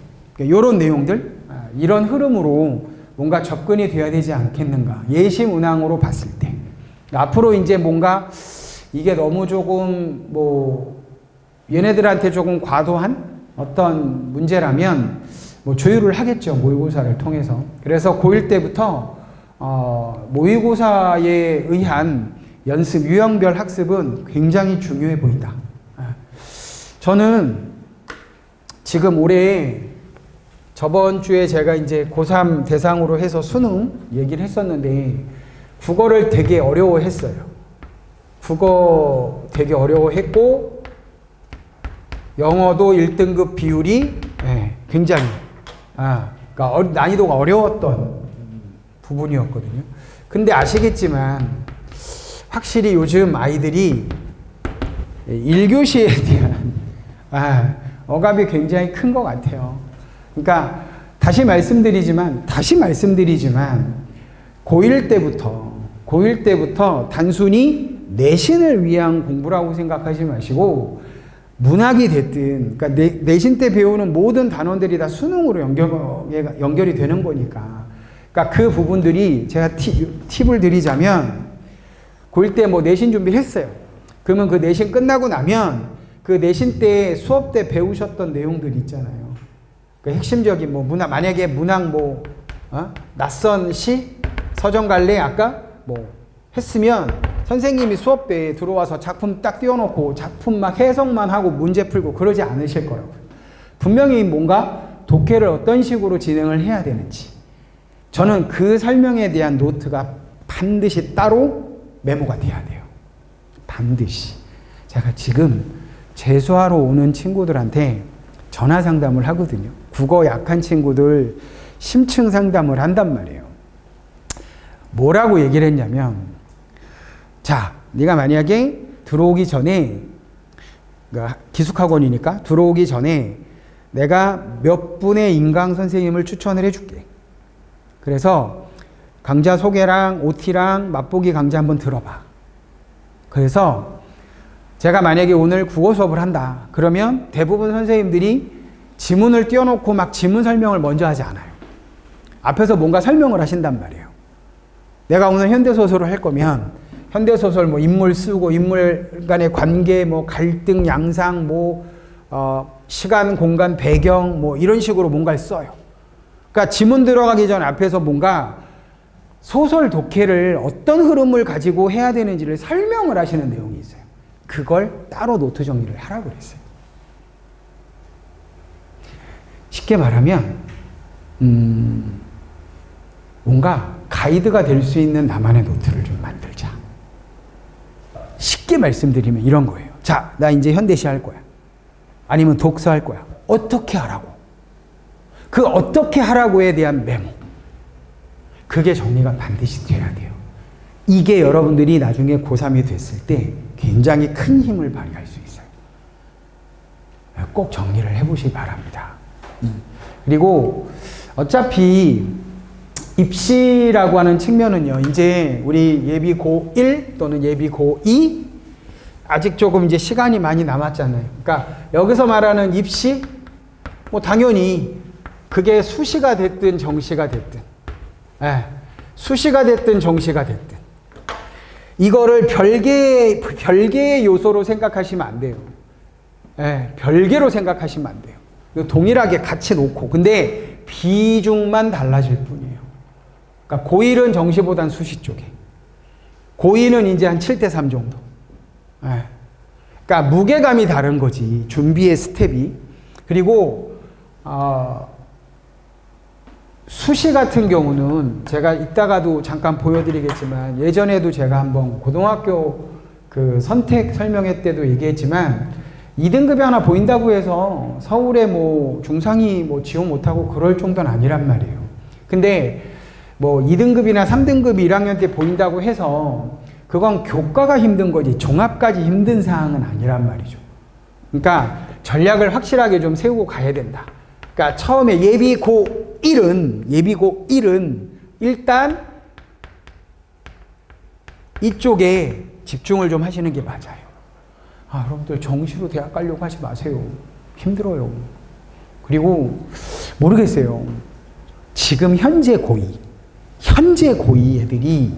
S1: 요런 내용들, 이런 흐름으로 뭔가 접근이 돼야 되지 않겠는가. 예시문항으로 봤을 때. 앞으로 이제 뭔가 이게 너무 조금 얘네들한테 조금 과도한 어떤 문제라면 조율을 하겠죠. 모의고사를 통해서. 그래서 고1 때부터 모의고사에 의한 연습, 유형별 학습은 굉장히 중요해 보인다. 저는 지금 올해 저번 주에 제가 이제 고3 대상으로 해서 수능 얘기를 했었는데 국어를 되게 어려워했어요. 국어 되게 어려워했고 영어도 1등급 비율이 굉장히 그러니까 난이도가 어려웠던 부분이었거든요. 근데 아시겠지만 확실히 요즘 아이들이 1교시에 대한 억압이 굉장히 큰 것 같아요. 그러니까 다시 말씀드리지만 고1 때부터 단순히 내신을 위한 공부라고 생각하지 마시고 문학이 됐든 그러니까 내신 때 배우는 모든 단원들이 다 수능으로 연결이 되는 거니까 그러니까 그 부분들이 제가 팁을 드리자면 고1 때 내신 준비를 했어요. 그러면 그 내신 끝나고 나면 그 내신 때 수업 때 배우셨던 내용들 있잖아요. 그 핵심적인 문학, 만약에 문학 낯선 시, 서정갈래 아까 했으면 선생님이 수업 때 들어와서 작품 딱 띄워놓고 작품 막 해석만 하고 문제 풀고 그러지 않으실 거라고요. 분명히 뭔가 독해를 어떤 식으로 진행을 해야 되는지 저는 그 설명에 대한 노트가 반드시 따로 메모가 돼야 돼요. 반드시. 제가 지금 재수하러 오는 친구들한테 전화 상담을 하거든요. 국어 약한 친구들 심층 상담을 한단 말이에요. 뭐라고 얘기를 했냐면 자, 네가 만약에 들어오기 전에 그러니까 기숙학원이니까 들어오기 전에 내가 몇 분의 인강 선생님을 추천을 해줄게. 그래서 강좌 소개랑 OT랑 맛보기 강좌 한번 들어봐. 그래서 제가 만약에 오늘 국어 수업을 한다. 그러면 대부분 선생님들이 지문을 띄워놓고 막 지문 설명을 먼저 하지 않아요. 앞에서 뭔가 설명을 하신단 말이에요. 내가 오늘 현대소설을 할 거면 현대소설 인물 쓰고 인물 간의 관계 갈등 양상 시간 공간 배경 이런 식으로 뭔가를 써요. 그러니까 지문 들어가기 전 앞에서 뭔가 소설 독해를 어떤 흐름을 가지고 해야 되는지를 설명을 하시는 내용이 있어요. 그걸 따로 노트 정리를 하라고 그랬어요. 쉽게 말하면 뭔가 가이드가 될 수 있는 나만의 노트를 좀 만들자. 쉽게 말씀드리면 이런 거예요. 자, 나 이제 현대시 할 거야. 아니면 독서 할 거야. 어떻게 하라고? 그 어떻게 하라고에 대한 메모. 그게 정리가 반드시 돼야 돼요. 이게 여러분들이 나중에 고3이 됐을 때 굉장히 큰 힘을 발휘할 수 있어요. 꼭 정리를 해보시기 바랍니다. 그리고 어차피 입시라고 하는 측면은요, 이제 우리 예비 고1 또는 예비 고2 아직 조금 이제 시간이 많이 남았잖아요. 그러니까 여기서 말하는 입시, 당연히 그게 수시가 됐든 정시가 됐든, 수시가 됐든 정시가 됐든, 이거를 별개의 요소로 생각하시면 안 돼요. 별개로 생각하시면 안 돼요. 동일하게 같이 놓고, 근데 비중만 달라질 뿐이에요. 그러니까 고1은 정시보단 수시 쪽에, 고2는 이제 한 7대3 정도. 그러니까 무게감이 다른 거지, 준비의 스텝이. 그리고 수시 같은 경우는 제가 이따가도 잠깐 보여드리겠지만, 예전에도 제가 한번 고등학교 그 선택 설명회 때도 얘기했지만 2등급이 하나 보인다고 해서 서울에 중상위 지원 못하고 그럴 정도는 아니란 말이에요. 근데 2등급이나 3등급이 1학년 때 보인다고 해서 그건 교과가 힘든 거지 종합까지 힘든 사항은 아니란 말이죠. 그러니까 전략을 확실하게 좀 세우고 가야 된다. 그러니까 처음에 예비고 1은 일단 이쪽에 집중을 좀 하시는 게 맞아요. 여러분들 정시로 대학 가려고 하지 마세요. 힘들어요. 그리고 모르겠어요. 지금 현재 고2 애들이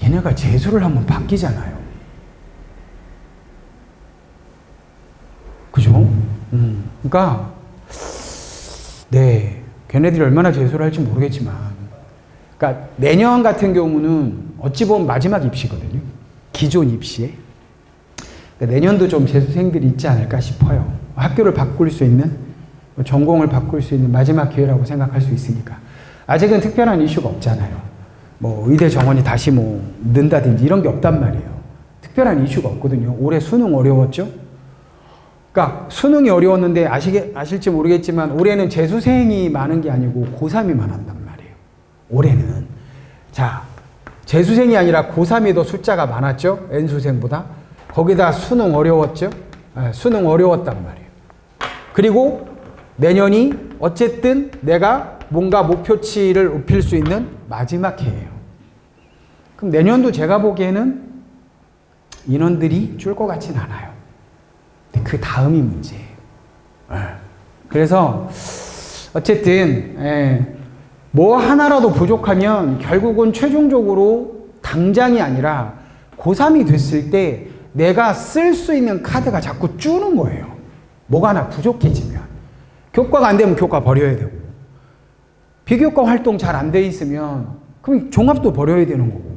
S1: 얘네가 재수를 하면 바뀌잖아요. 그죠? 그러니까 네, 걔네들이 얼마나 재수를 할지 모르겠지만, 그러니까 내년 같은 경우는 어찌 보면 마지막 입시거든요. 기존 입시에. 그러니까 내년도 좀 재수생들이 있지 않을까 싶어요. 학교를 바꿀 수 있는, 전공을 바꿀 수 있는 마지막 기회라고 생각할 수 있으니까. 아직은 특별한 이슈가 없잖아요. 뭐 의대 정원이 다시 뭐 는다든지 이런 게 없단 말이에요. 특별한 이슈가 없거든요. 올해 수능 어려웠죠? 그러니까 수능이 어려웠는데 아실지 모르겠지만 올해는 재수생이 많은 게 아니고 고3이 많았단 말이에요. 올해는. 자, 재수생이 아니라 고3이 더 숫자가 많았죠? N수생보다. 거기다 수능 어려웠죠? 수능 어려웠단 말이에요. 그리고 내년이 어쨌든 내가 뭔가 목표치를 높일 수 있는 마지막 해예요. 그럼 내년도 제가 보기에는 인원들이 줄 것 같진 않아요. 근데 그 다음이 문제예요. 그래서 어쨌든 뭐 하나라도 부족하면 결국은 최종적으로 당장이 아니라 고3이 됐을 때 내가 쓸 수 있는 카드가 자꾸 주는 거예요. 뭐가 하나 부족해지면. 교과가 안 되면 교과 버려야 되고, 비교과 활동 잘 안 돼 있으면 그럼 종합도 버려야 되는 거고,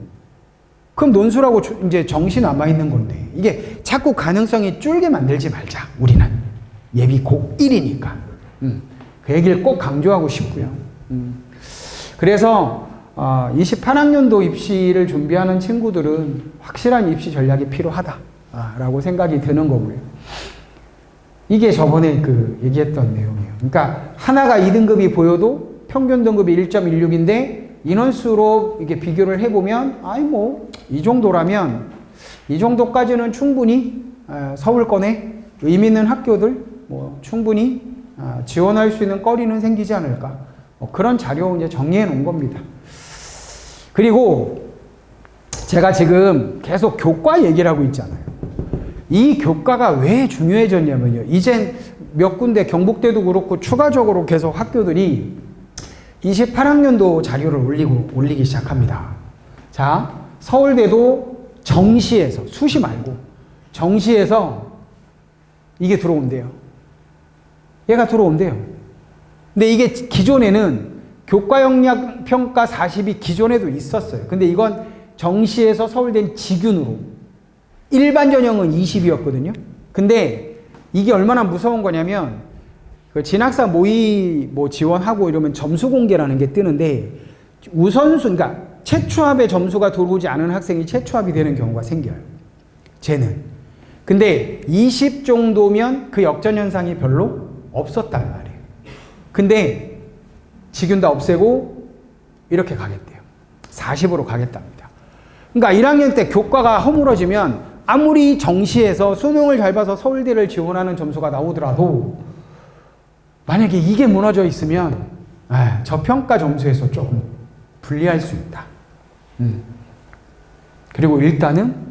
S1: 그럼 논술하고 이제 정시 남아있는 건데, 이게 자꾸 가능성이 줄게 만들지 말자, 우리는. 예비 고1이니까. 그 얘기를 꼭 강조하고 싶고요. 그래서 28학년도 입시를 준비하는 친구들은 확실한 입시 전략이 필요하다라고 생각이 드는 거고요. 이게 저번에 얘기했던 내용이에요. 그러니까 하나가 2등급이 보여도 평균 등급이 1.16인데 인원수로 이게 비교를 해보면 이 정도라면, 이 정도까지는 충분히 서울권에 의미 있는 학교들 충분히 지원할 수 있는 거리는 생기지 않을까. 그런 자료 이제 정리해 놓은 겁니다. 그리고 제가 지금 계속 교과 얘기를 하고 있잖아요. 이 교과가 왜 중요해졌냐면요. 이젠 몇 군데 경북대도 그렇고 추가적으로 계속 학교들이 28학년도 자료를 올리기 시작합니다. 자, 서울대도 정시에서, 수시 말고 정시에서 이게 들어온대요. 얘가 들어온대요. 근데 이게 기존에는 교과 역량 평가 40이 기존에도 있었어요. 근데 이건 정시에서 서울대는 지균으로, 일반 전형은 20이었거든요. 근데 이게 얼마나 무서운 거냐면, 진학사 모의 지원하고 이러면 점수 공개라는 게 뜨는데, 우선순, 그러니까 최초합의 점수가 들어오지 않은 학생이 최초합이 되는 경우가 생겨요. 쟤는. 근데 20 정도면 그 역전 현상이 별로 없었단 말이에요. 근데 지균 다 없애고 이렇게 가겠대요. 40으로 가겠답니다. 그러니까 1학년 때 교과가 허물어지면 아무리 정시에서 수능을 잘 봐서 서울대를 지원하는 점수가 나오더라도 만약에 이게 무너져 있으면 저평가 점수에서 조금 불리할 수 있다. 그리고 일단은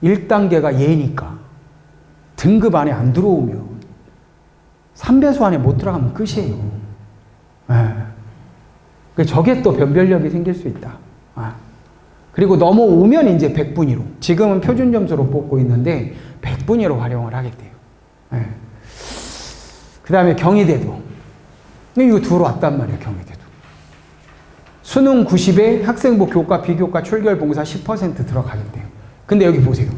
S1: 1단계가 예니까 등급 안에 안 들어오면 3배수 안에 못 들어가면 끝이에요. 저게 또 변별력이 생길 수 있다. 그리고 넘어오면 이제 100분위로. 지금은 표준 점수로 뽑고 있는데 100분위로 활용을 하겠대요. 그 다음에 경희대도. 이거 들어왔단 말이에요, 경희대도. 수능 90에 학생부 교과, 비교과, 출결, 봉사 10% 들어가겠대요. 근데 여기 보세요.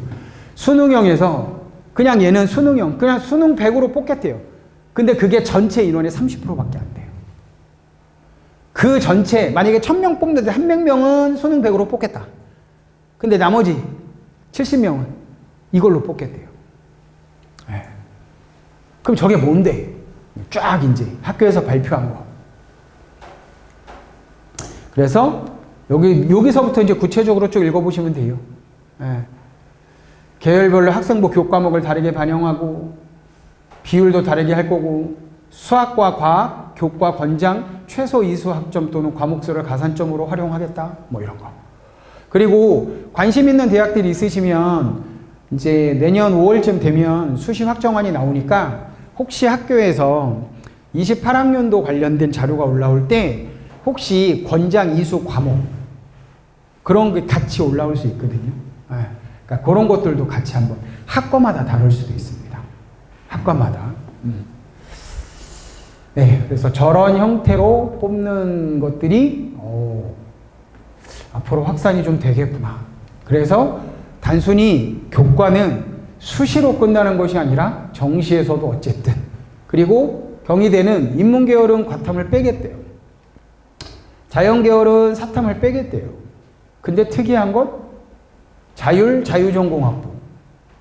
S1: 수능형에서 그냥 얘는 수능형, 그냥 수능 100으로 뽑겠대요. 근데 그게 전체 인원의 30%밖에 안 돼요. 그 전체, 만약에 1000명 뽑는데 100명은 수능 100으로 뽑겠다. 근데 나머지 70명은 이걸로 뽑겠대요. 그럼 저게 뭔데? 쫙 이제 학교에서 발표한 거. 그래서 여기서부터 이제 구체적으로 쭉 읽어보시면 돼요. 계열별로 학생부 교과목을 다르게 반영하고 비율도 다르게 할 거고 수학과 과학, 교과, 권장 최소 이수 학점 또는 과목수를 가산점으로 활용하겠다. 뭐 이런 거. 그리고 관심 있는 대학들이 있으시면 이제 내년 5월쯤 되면 수시 확정안이 나오니까 혹시 학교에서 28학년도 관련된 자료가 올라올 때 혹시 권장 이수 과목 그런 게 같이 올라올 수 있거든요. 그러니까 그런 것들도 같이 한번 학과마다 다룰 수도 있습니다. 학과마다. 네, 그래서 저런 형태로 뽑는 것들이 앞으로 확산이 좀 되겠구나. 그래서 단순히 교과는 수시로 끝나는 것이 아니라 정시에서도 어쨌든 그리고 경희대는 인문계열은 과탐을 빼겠대요. 자연계열은 사탐을 빼겠대요. 근데 특이한 건 자유전공학부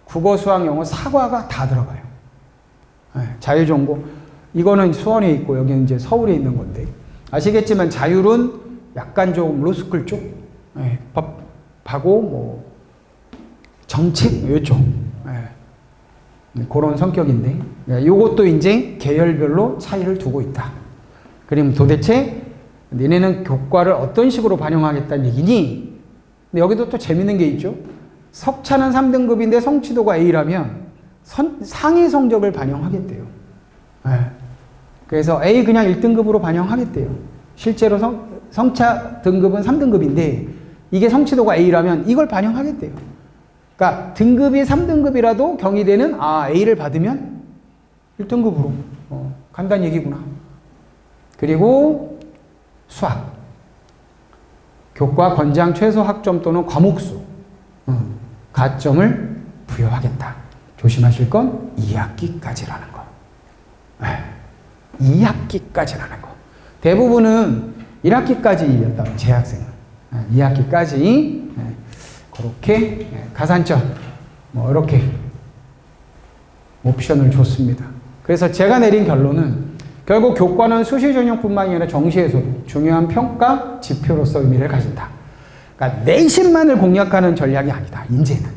S1: 국어, 수학, 영어, 사과가 다 들어가요. 네, 자유전공 이거는 수원에 있고 여기는 이제 서울에 있는 건데 아시겠지만 자율은 약간 좀 로스쿨 쪽 네, 법하고 뭐 정책 이쪽 네, 그런 성격인데 이것도 이제 계열별로 차이를 두고 있다. 그럼 도대체 너네는 교과를 어떤 식으로 반영하겠다는 얘기니? 근데 여기도 또 재밌는 게 있죠. 석차는 3등급인데 성취도가 A라면 상위 성적을 반영하겠대요. 네. 그래서 A 그냥 1등급으로 반영하겠대요. 실제로 성차 등급은 3등급인데 이게 성취도가 A라면 이걸 반영하겠대요. 그러니까 등급이 3등급이라도 경희대는 A를 받으면 1등급으로 간다는 얘기구나. 그리고 수학 교과 권장 최소 학점 또는 과목수 가점을 부여하겠다. 조심하실 건 2학기까지라는 거. 2학기까지라는 거. 대부분은 1학기까지였다. 재학생은 2학기까지 그렇게 가산점 뭐 이렇게 옵션을 줬습니다. 그래서 제가 내린 결론은 결국 교과는 수시 전형뿐만 아니라 정시에서도 중요한 평가 지표로서 의미를 가진다. 그러니까 내신만을 공략하는 전략이 아니다. 이제는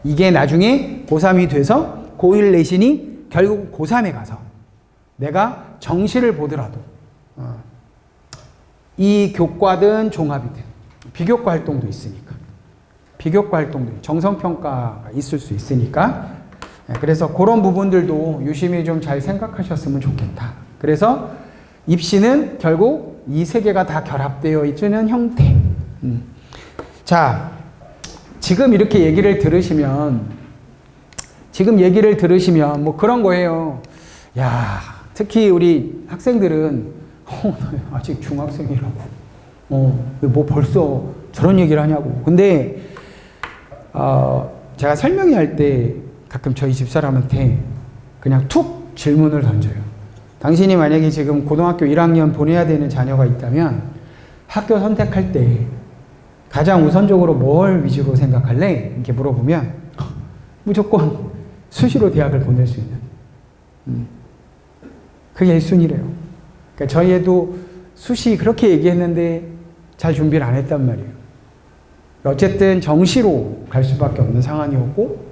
S1: 이게 나중에 고3이 돼서 고1 내신이 결국 고3에 가서 내가 정시를 보더라도 이 교과든 종합이든 비교과 활동도 있으니까 비교과 활동도 정성평가가 있을 수 있으니까 그래서 그런 부분들도 유심히 좀 잘 생각하셨으면 좋겠다. 그래서 입시는 결국 이 세 개가 다 결합되어 있는 형태. 자, 지금 이렇게 얘기를 들으시면 뭐 그런 거예요. 야, 특히 우리 학생들은 아직 중학생이라고 뭐 벌써 저런 얘기를 하냐고. 근데 제가 설명회 할 때 가끔 저희 집사람한테 그냥 툭 질문을 던져요. 당신이 만약에 지금 고등학교 1학년 보내야 되는 자녀가 있다면 학교 선택할 때 가장 우선적으로 뭘 위주로 생각할래? 이렇게 물어보면 무조건 수시로 대학을 보낼 수 있는 그게 1순위래요. 그러니까 저희 애도 수시 그렇게 얘기했는데 잘 준비를 안 했단 말이에요. 어쨌든 정시로 갈 수밖에 없는 상황이었고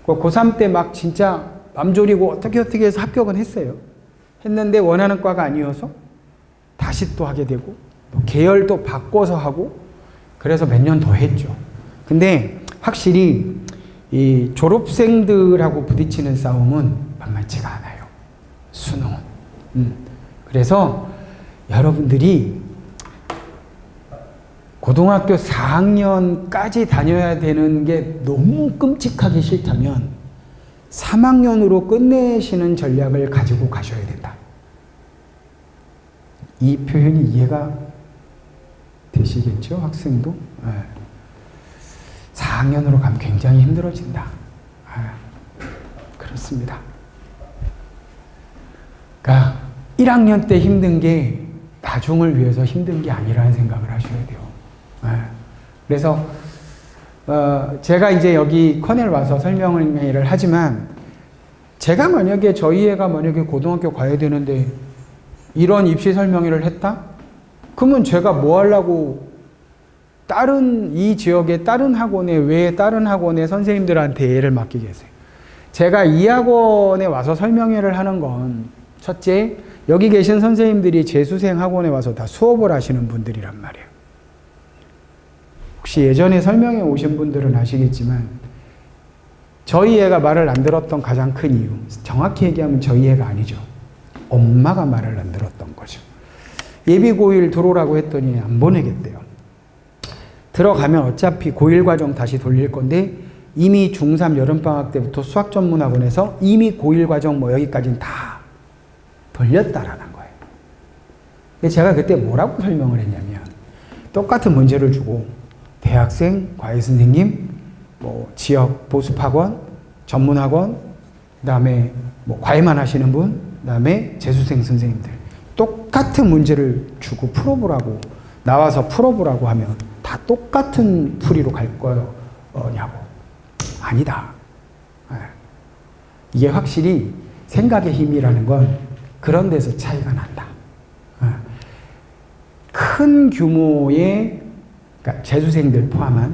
S1: 고3 때 막 진짜 맘 졸이고 어떻게 해서 합격은 했는데 원하는 과가 아니어서 다시 또 하게 되고 계열도 바꿔서 하고 그래서 몇 년 더 했죠. 근데 확실히 이 졸업생들하고 부딪히는 싸움은 만만치가 않아요. 수능은. 그래서 여러분들이 고등학교 4학년까지 다녀야 되는 게 너무 끔찍하게 싫다면 3학년으로 끝내시는 전략을 가지고 가셔야 된다. 이 표현이 이해가 되시겠죠? 학생도? 4학년으로 가면 굉장히 힘들어진다. 그렇습니다. 그러니까 1학년 때 힘든 게 나중을 위해서 힘든 게 아니라는 생각을 하셔야 돼요. 그래서 제가 이제 여기 커넬 와서 설명을 하지만 제가 만약에 저희 애가 만약에 고등학교 가야 되는데 이런 입시 설명회를 했다? 그러면 제가 뭐 하려고 다른 이 지역의 다른 학원에 왜 다른 학원의 선생님들한테 애를 맡기겠어요? 제가 이 학원에 와서 설명회를 하는 건 첫째, 여기 계신 선생님들이 재수생 학원에 와서 다 수업을 하시는 분들이란 말이에요. 혹시 예전에 설명회 오신 분들은 아시겠지만 저희 애가 말을 안 들었던 가장 큰 이유, 정확히 얘기하면 저희 애가 아니죠. 엄마가 말을 안 들었던 거죠. 예비 고1 들어오라고 했더니 안 보내겠대요. 들어가면 어차피 고1 과정 다시 돌릴 건데 이미 중3 여름방학 때부터 수학전문학원에서 이미 고1 과정 뭐 여기까지는 다 돌렸다라는 거예요. 근데 제가 그때 뭐라고 설명을 했냐면 똑같은 문제를 주고 대학생, 과외선생님, 뭐 지역 보습학원, 전문학원, 그 다음에 뭐 과외만 하시는 분, 그 다음에 재수생 선생님들 똑같은 문제를 주고 풀어보라고 나와서 풀어보라고 하면 다 똑같은 풀이로 갈 거냐고. 아니다. 이게 확실히 생각의 힘이라는 건 그런 데서 차이가 난다. 큰 규모의 그러니까 재수생들 포함한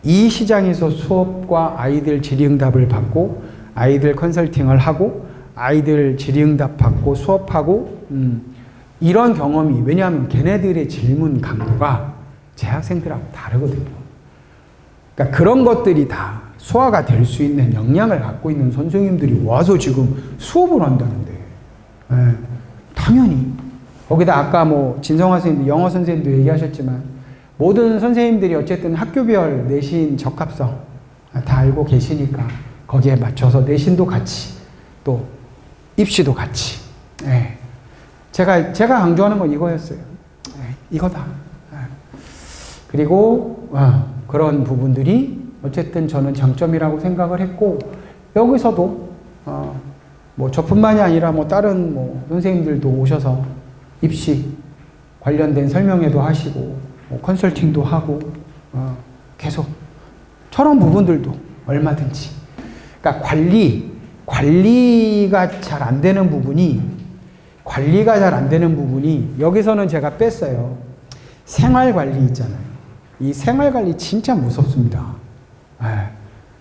S1: 이 시장에서 수업과 아이들 질의응답을 받고 아이들 컨설팅을 하고 아이들 질의응답 받고 수업하고 이런 경험이 왜냐하면 걔네들의 질문 강도가 제 학생들하고 다르거든요. 그러니까 그런 것들이 다 소화가 될 수 있는 역량을 갖고 있는 선생님들이 와서 지금 수업을 한다는데 당연히 거기다 아까 뭐 진성화 선생님도 영어 선생님도 얘기하셨지만 모든 선생님들이 어쨌든 학교별 내신 적합성 다 알고 계시니까 거기에 맞춰서 내신도 같이 또 입시도 같이 제가 강조하는 건 이거였어요. 이거다. 그리고 그런 부분들이 어쨌든 저는 장점이라고 생각을 했고 여기서도 뭐 저뿐만이 아니라 뭐 다른 뭐 선생님들도 오셔서 입시 관련된 설명회도 하시고 뭐 컨설팅도 하고 계속 저런 부분들도 얼마든지 그러니까 관리가 잘 안 되는 부분이 여기서는 제가 뺐어요. 생활관리 있잖아요. 이 생활관리 진짜 무섭습니다.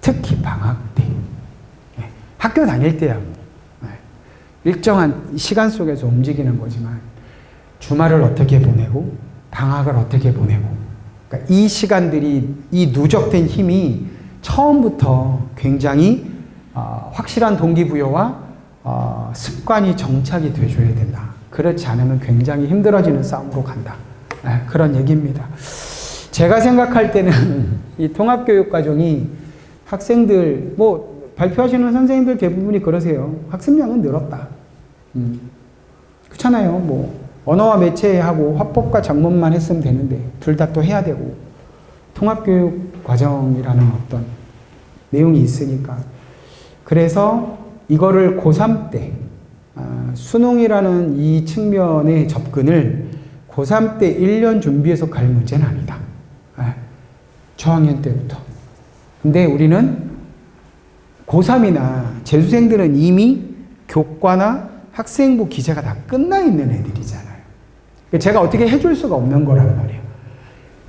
S1: 특히 방학 때. 학교 다닐 때야 뭐. 일정한 시간 속에서 움직이는 거지만 주말을 어떻게 보내고 방학을 어떻게 보내고 그러니까 이 시간들이 이 누적된 힘이 처음부터 굉장히 확실한 동기부여와 습관이 정착이 돼줘야 된다. 그렇지 않으면 굉장히 힘들어지는 싸움으로 간다. 그런 얘기입니다. 제가 생각할 때는 이 통합교육과정이 학생들 뭐 발표하시는 선생님들 대부분이 그러세요. 학습량은 늘었다. 그렇잖아요. 뭐 언어와 매체하고 화법과 작문만 했으면 되는데 둘 다 또 해야 되고 통합교육 과정이라는 어떤 내용이 있으니까 그래서 이거를 고3 때 수능이라는 이 측면의 접근을 고3 때 1년 준비해서 갈 문제는 아니다. 저학년 때부터. 근데 우리는 고3이나 재수생들은 이미 교과나 학생부 기재가 다 끝나 있는 애들이잖아요. 제가 어떻게 해줄 수가 없는 거란 말이에요.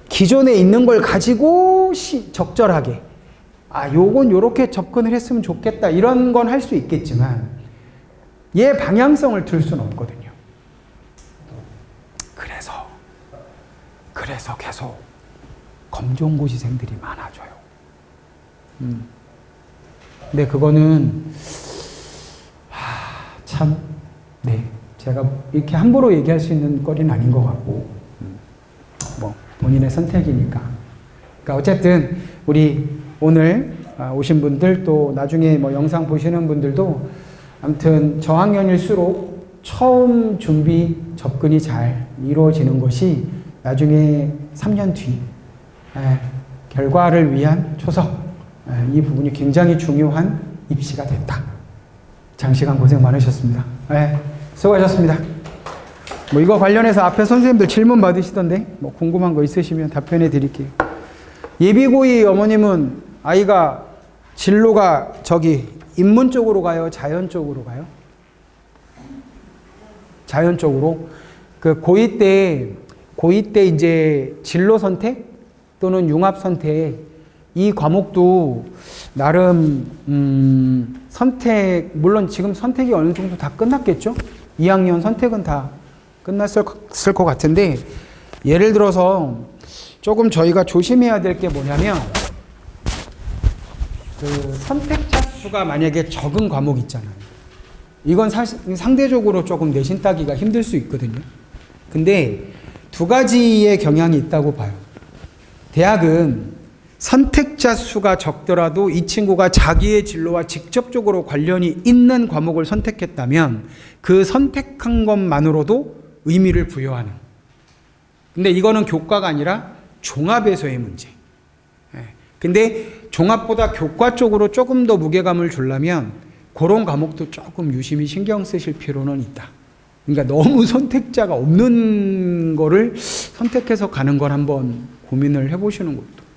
S1: 기존에 있는 걸 가지고 적절하게 요건 요렇게 접근을 했으면 좋겠다 이런 건 할 수 있겠지만 얘 방향성을 들 수는 없거든요. 그래서 계속 검정고시생들이 많아져요. 근데 그거는 참 제가 이렇게 함부로 얘기할 수 있는 거리는 아닌 것 같고 뭐 본인의 선택이니까. 그러니까 어쨌든 우리 오늘 오신 분들 또 나중에 뭐 영상 보시는 분들도 아무튼 저학년일수록 처음 준비 접근이 잘 이루어지는 것이 나중에 3년 뒤 결과를 위한 초석 이 부분이 굉장히 중요한 입시가 됐다. 장시간 고생 많으셨습니다. 수고하셨습니다. 뭐 이거 관련해서 앞에 선생님들 질문 받으시던데 뭐 궁금한 거 있으시면 답변해 드릴게요. 예비고이 어머님은 아이가 진로가 저기 인문 쪽으로 가요? 자연 쪽으로 가요? 자연 쪽으로. 그 고2 때 이제 진로 선택 또는 융합 선택 이 과목도 나름 선택, 물론 지금 선택이 어느 정도 다 끝났겠죠? 2학년 선택은 다 끝났을 것 같은데, 예를 들어서 조금 저희가 조심해야 될 게 뭐냐면, 그 선택자 수가 만약에 적은 과목 있잖아요. 이건 사실 상대적으로 조금 내신 따기가 힘들 수 있거든요. 근데 두 가지의 경향이 있다고 봐요. 대학은 선택자 수가 적더라도 이 친구가 자기의 진로와 직접적으로 관련이 있는 과목을 선택했다면 그 선택한 것만으로도 의미를 부여하는. 근데 이거는 교과가 아니라 종합에서의 문제. 근데 종합보다 교과 쪽으로 조금 더 무게감을 주려면 그런 과목도 조금 유심히 신경 쓰실 필요는 있다. 그러니까 너무 선택자가 없는 거를 선택해서 가는 걸 한번 고민을 해보시는 것도.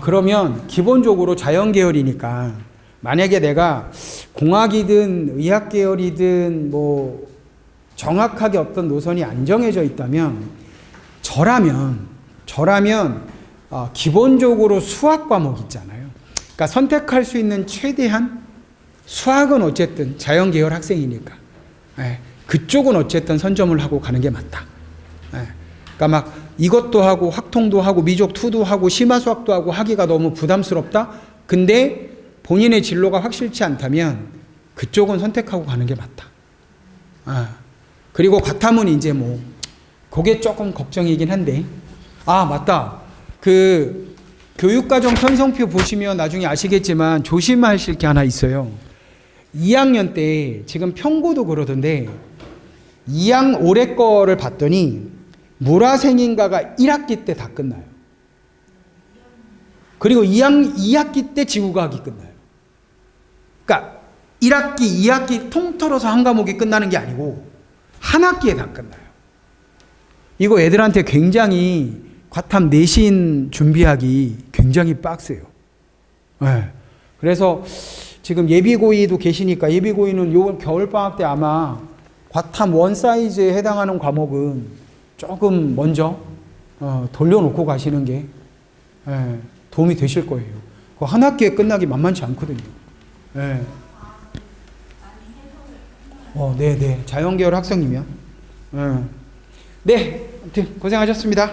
S1: 그러면 기본적으로 자연계열이니까 만약에 내가 공학이든 의학계열이든 뭐 정확하게 어떤 노선이 안 정해져 있다면 저라면 기본적으로 수학 과목 있잖아요. 그러니까 선택할 수 있는 최대한 수학은 어쨌든 자연계열 학생이니까 그쪽은 어쨌든 선점을 하고 가는 게 맞다. 그러니까 막 이것도 하고 학통도 하고 미적투도 하고 심화수학도 하고 하기가 너무 부담스럽다. 근데 본인의 진로가 확실치 않다면 그쪽은 선택하고 가는 게 맞다. 그리고 과탐은 이제 뭐 그게 조금 걱정이긴 한데, 맞다. 그 교육과정 편성표 보시면 나중에 아시겠지만 조심하실 게 하나 있어요. 2학년 때 지금 평고도 그러던데 2학 올해 거를 봤더니 물화생인가가 1학기 때 다 끝나요. 그리고 2학기 때 지구과학이 끝나요. 그러니까 1학기, 2학기 통틀어서 한 과목이 끝나는 게 아니고 한 학기에 다 끝나요. 이거 애들한테 굉장히 과탐 내신 준비하기 굉장히 빡세요. 그래서 지금 예비고이도 계시니까 예비고이는 요 겨울방학 때 아마 과탐 원 사이즈에 해당하는 과목은 조금 먼저 돌려놓고 가시는 게 도움이 되실 거예요. 그 한 학기에 끝나기 만만치 않거든요. 네네. 자연계열 학생이면. 네. 아무튼 고생하셨습니다.